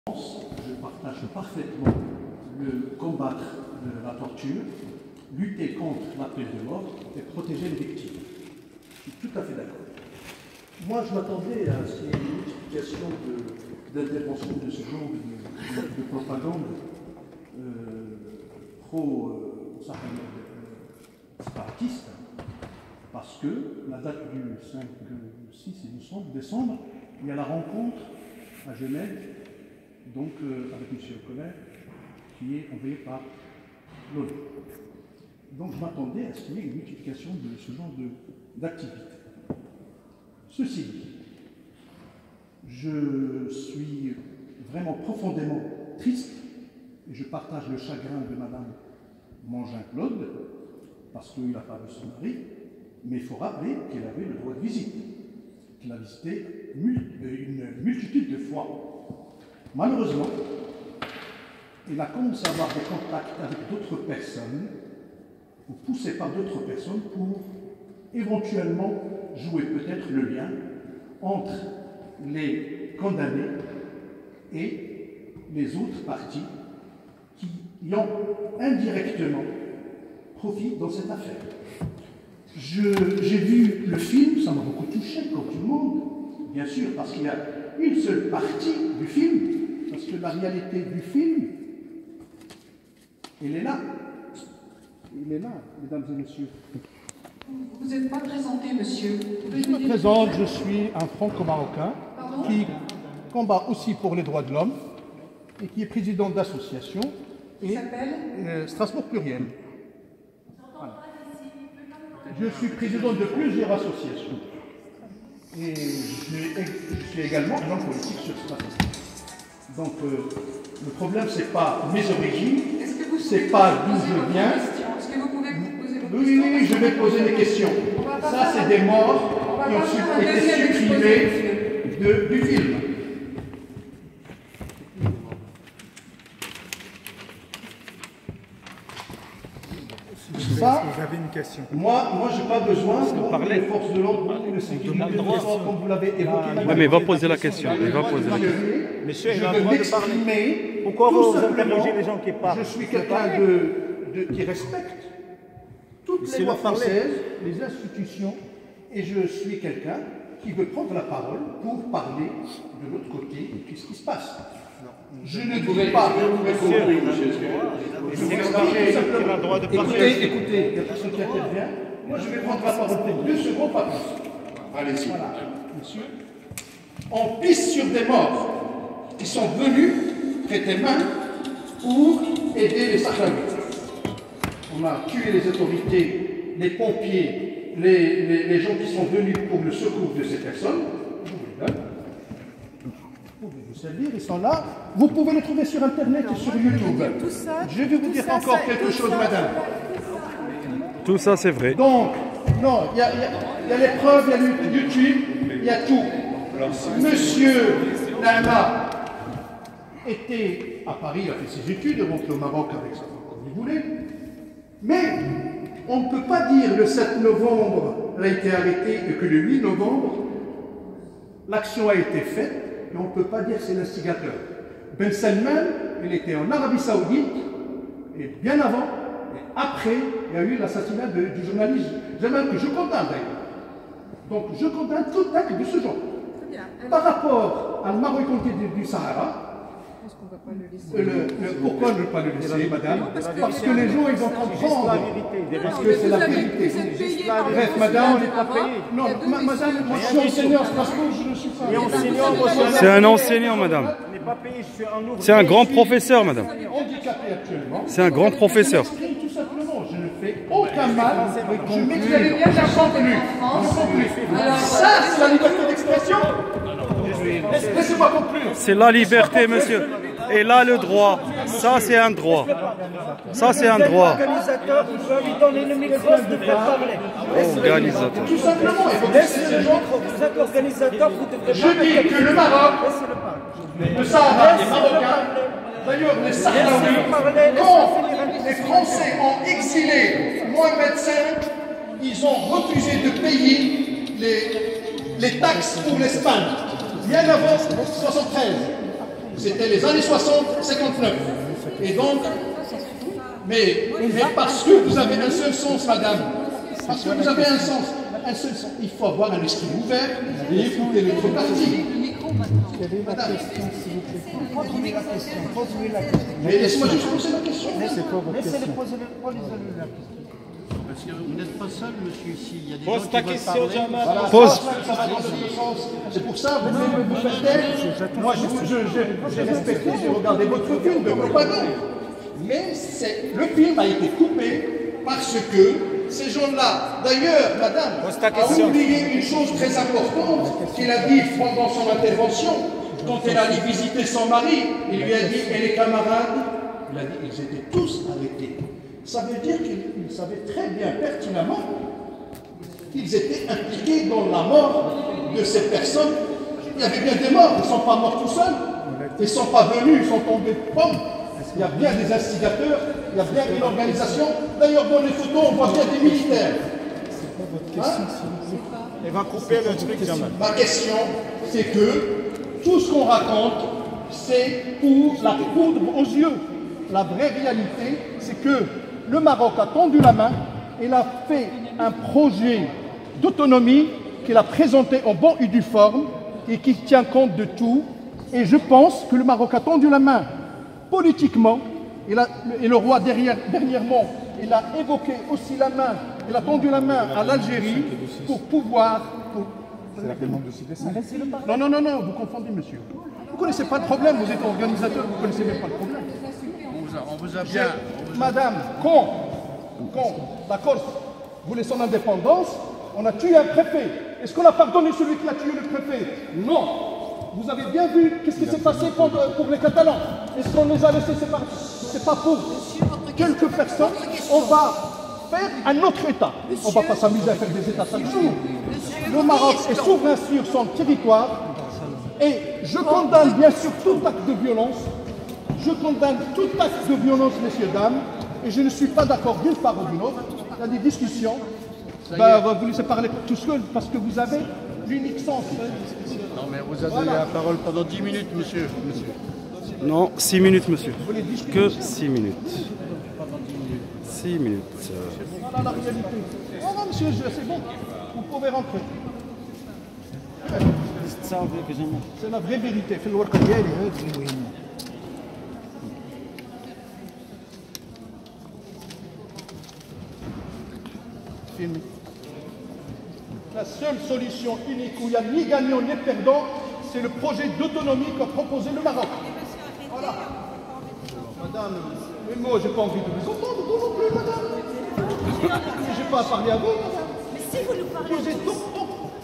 Je partage parfaitement le combattre la torture, lutter contre la peine de mort et protéger les victimes. Je suis tout à fait d'accord. Moi, je m'attendais à ce qu'il y ait une multiplication d'interventions de ce genre de propagande pro-séparatiste, parce que la date du 6 décembre, il y a la rencontre à Genève, donc avec M. Collet, qui est envoyé par l'ONU. Donc je m'attendais à ce qu'il y ait une multiplication de ce genre d'activités. Ceci dit, je suis vraiment profondément triste et je partage le chagrin de Madame Mangin-Claude parce qu'il n'a pas vu son mari, mais il faut rappeler qu'elle avait le droit de visite, qu'elle a visité une multitude de fois. Malheureusement, elle a commencé à avoir des contacts avec d'autres personnes, ou poussée par d'autres personnes pour éventuellement jouer peut-être le lien entre les condamnés et les autres parties qui y ont indirectement profité dans cette affaire. J'ai vu le film, ça m'a beaucoup touché, comme tout le monde, bien sûr, parce qu'il y a une seule partie du film, parce que la réalité du film, elle est là. Il est là, mesdames et messieurs. Vous n'êtes pas présenté, monsieur. Je me présente, je suis un franco-marocain qui combat aussi pour les droits de l'homme et qui est président d'association et Strasbourg Pluriel. Voilà. Je suis président de plusieurs associations et je suis également un homme politique sur Strasbourg. Donc le problème, ce n'est pas mes origines, ce n'est pas d'où je viens. Est-ce que vous pouvez poser vos questions? Oui, je vais poser des questions. Ça, c'est des morts qui ont été supprimés du film. Ça, vous avez une question. Moi je n'ai pas besoin de les forces de l'ordre ou de sécurité, comme vous l'avez évoqué. Oui, mais il va poser la question. Monsieur, il a le droit de parler. Pourquoi vous interrogez les gens qui parlent? Je suis quelqu'un qui respecte toutes les lois françaises, les institutions, et je suis quelqu'un qui veut prendre la parole pour parler de l'autre côté de ce qui se passe. Je ne dis pas. Écoutez, il y a personne qui intervient. Moi, je vais prendre la parole pour 2 secondes, pas plus. Allez-y. Voilà, monsieur. On pisse sur des morts qui sont venus prêter main pour aider les Sahraouis. On a tué les autorités, les pompiers, les gens qui sont venus pour le secours de ces personnes. Vous pouvez vous servir, ils sont là. Vous pouvez les trouver sur Internet et sur YouTube. Je vais vous dire encore quelque chose, madame. Tout ça, c'est vrai. Donc, non, il y a les preuves, il y a YouTube, il y a tout. Monsieur Nama était à Paris, il a fait ses études, il est rentré au Maroc avec sa femme comme il voulait. Mais on ne peut pas dire le 7 novembre, elle a été arrêtée et que le 8 novembre, l'action a été faite. Mais on ne peut pas dire que c'est l'instigateur. Ben Salman, il était en Arabie Saoudite, et bien avant, et après, il y a eu l'assassinat du journaliste Jamal, que je condamne d'ailleurs. Donc je condamne tout acte de ce genre. Par rapport à la majorité du Sahara, pourquoi ne pas le laisser, madame? Parce que les gens, ils vont comprendre. Parce que c'est la vérité. Bref, madame, non, madame, moi je suis enseignant à Strasbourg, je ne suis pas. C'est un enseignant, madame. C'est un grand professeur, madame. Handicapé actuellement. C'est un grand professeur. Tout simplement, je ne fais aucun mal, je m'exprime, je sens plus. Ça, c'est la liberté d'expression. Laissez-moi conclure. C'est la liberté, monsieur. Et là, le droit. Ça, c'est un droit. Ça, c'est un droit. L'organisateur, il veut lui donner le micro de faire parler. Organisateur. Tout simplement, Laissez le micro. Vous êtes organisateur, vous devrez je dis que le Maroc, le Sahara est marocain. D'ailleurs, les Sahraouis, quand les Français ont exilé Mohamed V, ils ont refusé de payer les taxes pour l'Espagne. Bien avant 1973. C'était les années 60-59. Et donc, mais parce que vous avez un seul sens, madame, parce que vous avez un seul sens, il faut avoir un esprit ouvert et écouter l'autre partie. Quelle est la question, s'il vous plaît? Continuez la question. Mais laissez-moi juste poser la question. C'est quoi votre question? Posez-le la question. Parce que vous n'êtes pas seul, monsieur, ici. Il y a des Pose gens ta qui veulent question, parler. Jamal. Voilà, Pose. ça va dans le même sens. C'est pour ça, vous faites taire. Moi, j'ai respecté, j'ai regardé votre film de propagande. Mais le film a été coupé parce que ces gens-là, d'ailleurs, madame, a oublié une chose très importante qu'il a dit pendant son intervention, quand elle allait visiter son mari, il lui a dit, et les camarades, il a dit, ils étaient tous arrêtés. Ça veut dire qu'ils savaient très bien, pertinemment, qu'ils étaient impliqués dans la mort de ces personnes. Il y avait bien des morts, ils ne sont pas morts tout seuls, ils ne sont pas venus, ils sont tombés de pommes. Il y a bien des instigateurs, il y a bien une organisation. D'ailleurs, dans les photos, on voit bien des militaires. Il va couper le truc, Jamal. Ma question, c'est que tout ce qu'on raconte, c'est pour la poudre aux yeux. La vraie réalité, c'est que le Maroc a tendu la main, il a fait un projet d'autonomie qu'il a présenté en bon et due forme et qui tient compte de tout. Et je pense que le Maroc a tendu la main politiquement, et le roi dernièrement, il a évoqué aussi la main, il a tendu la main à l'Algérie pour pouvoir... C'est la demande de citer ça. Non, vous confondez, monsieur. Vous ne connaissez pas le problème, vous êtes organisateur, vous ne connaissez même pas le problème. On vous a bien... Madame, quand la Corse voulait son indépendance, on a tué un préfet. Est-ce qu'on a pardonné celui qui a tué le préfet? Non. Vous avez bien vu qu'est-ce qui s'est passé pour les Catalans. Est-ce qu'on les a laissés séparer? C'est pas pour quelques personnes. On va faire un autre État. On ne va pas s'amuser à faire des États chaque jour. Le Maroc est souverain sur son territoire. Et je condamne bien sûr tout acte de violence. Je condamne tout acte de violence, messieurs, dames. Et je ne suis pas d'accord d'une part ou d'une autre. Il y a des discussions. Vous laissez parler tout seul parce que vous avez l'unique sens. Non, mais vous avez la parole pendant 10 minutes, monsieur. Non, 6 minutes, monsieur. Que 6 minutes. 6 minutes. Voilà la réalité. Non, monsieur, c'est bon. Vous pouvez rentrer. C'est la vraie vérité. La seule solution unique où il n'y a ni gagnant ni perdant, c'est le projet d'autonomie qu'a proposé le Maroc. Voilà. Madame, mais moi, je n'ai pas envie de vous entendre, vous non plus, madame. Je n'ai pas à parler à vous, madame. Mais si vous nous parlez... Vous êtes donc,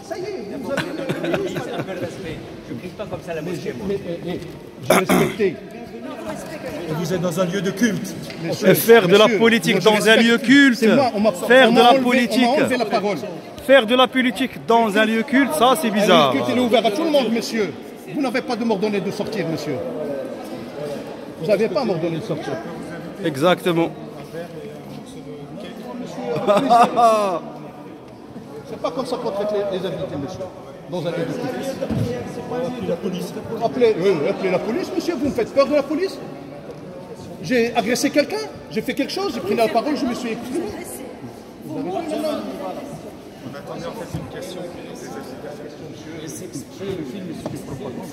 ça y est, vous avez... C'est un peu le respect. Je ne crie pas comme ça la mosquée, moi. J'ai respecté. Vous êtes dans un lieu de culte. Faire de la politique dans un lieu culte. Faire de la politique. Faire de la politique dans un lieu culte, ça c'est bizarre. Le culte est ouvert à tout le monde, monsieur. Vous n'avez pas de m'ordonner de sortir, monsieur. Vous n'avez pas m'ordonné de sortir. Exactement. C'est pas comme ça qu'on traite les invités, monsieur. Dans un lieu de culte. Appelez la police. Appelez la police, monsieur. Vous me faites peur de la police? J'ai agressé quelqu'un? J'ai fait quelque chose? J'ai pris la parole, je me suis exprimé. On attendait en fait une question. Le film est propagande.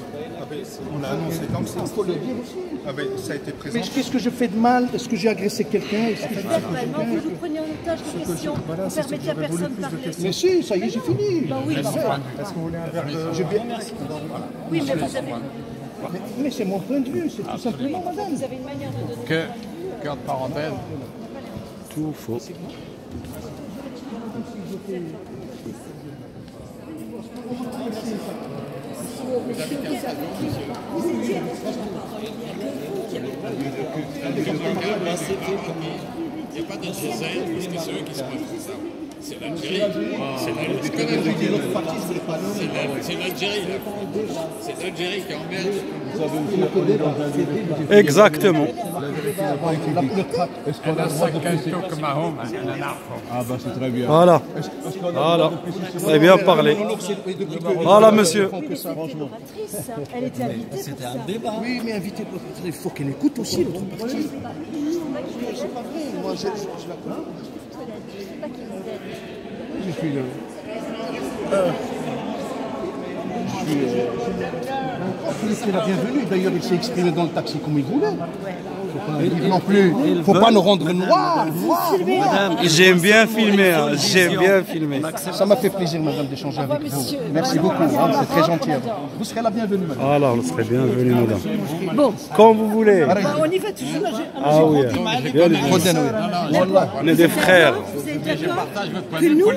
On l'a annoncé comme ça. Il faut le dire aussi. Ah ben, ça a été présenté. Mais qu'est-ce que je fais de mal? Est-ce que j'ai agressé quelqu'un? Normalement, vous nous prenez en otage des questions. Vous permettez à personne de parler. Mais si, ça y est, j'ai fini. Oui, Est-ce qu'on voulait un verre de... oui, mais vous avez... Mais c'est mon point de vue, c'est tout simplement, madame. Vous avez une manière de donner... Garde parenthèse. Tout faux. Il n'y a pas d'Algérie, parce que c'est eux qui se passent ça. C'est l'Algérie. C'est l'Algérie. C'est l'Algérie qui emmerde. Exactement. Est-ce qu'on a le droit de pousser? Ah bah c'est très bien. Voilà. Voilà. Vous avez bien parlé. Voilà, monsieur. Elle était invitée. C'était un débat. Oui, mais invité, il faut qu'elle écoute aussi l'autre partie. C'est pas vrai. Moi, je la connais. Je suis là. C'est la bienvenue. D'ailleurs, il s'est exprimé dans le taxi comme il voulait. Non plus. Faut pas nous rendre noirs. J'aime bien filmer. Hein. J'aime bien filmer. Ça m'a fait plaisir, madame, d'échanger avec vous. Merci beaucoup. Hein, c'est très gentil. Vous serez la bienvenue, madame. Voilà, vous serez bienvenue, madame. Bon, quand vous voulez. On y va toujours. Ah oui. On est des frères. Vous êtes d'accord que nous,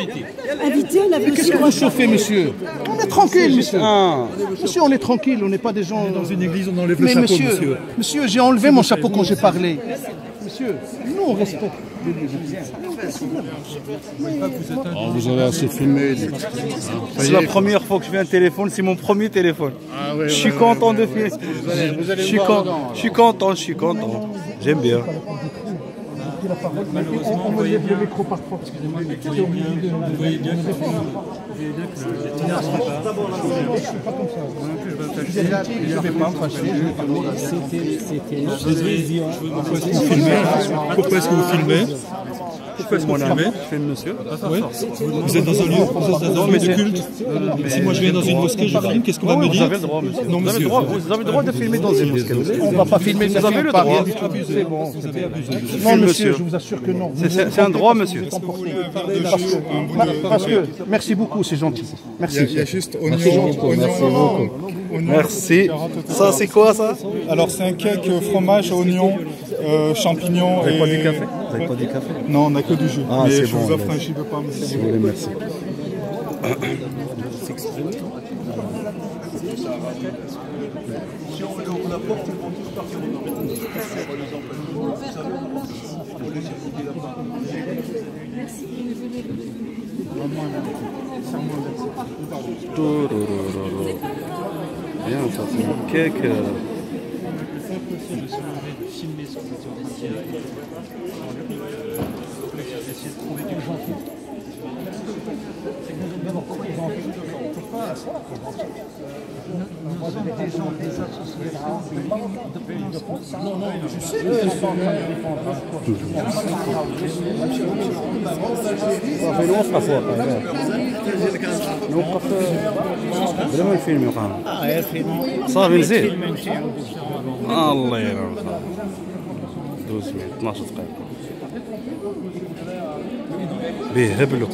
invités, on avait Qu'est-ce que vous chauffez, monsieur? On est tranquille, monsieur. Monsieur, on est tranquille, on n'est pas des gens... Dans une église, on enlève le chapeau, monsieur. Monsieur, j'ai enlevé mon chapeau quand j'ai parlé. Monsieur, nous, on respecte. Vous avez assez filmé. C'est la première fois que je fais un téléphone, c'est mon premier téléphone. Je suis content de filmer. Je suis content. J'aime bien. Malheureusement, on me lève le micro parfois. Excusez-moi, mais vous voyez bien que je ne vais pas me fâcher. Pourquoi est-ce que vous filmez? Pourquoi est-ce que vous filmez? Je filme, monsieur. Vous êtes dans un lieu de culte. Si moi je viens dans une mosquée, je filme, qu'est-ce qu'on va me dire? Vous avez le droit, monsieur. Non, monsieur. Vous avez le droit de filmer dans une mosquée. On ne va pas filmer, vous avez le droit. C'est bon. Non, monsieur, je vous assure que non. C'est un droit, monsieur. Parce que, merci beaucoup, c'est gentil. Merci. Il y a juste oignon. Merci. Ça, c'est quoi, ça? Alors, c'est un cake fromage, oignon, champignons. Vous n'avez pas du café? Vous n'avez pas du café? Non, on n'a que du jus. Ah, mais c'est je bon, vous offre un jus de pomme. Si vous voulez, merci. Bien, ça c'est un cake. vraiment الفيلم يقام صافي مزيان الله يرحمه 12 دقيقة به هبلوا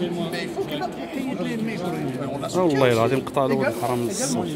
والله العظيم قطع الاول حرام الصوت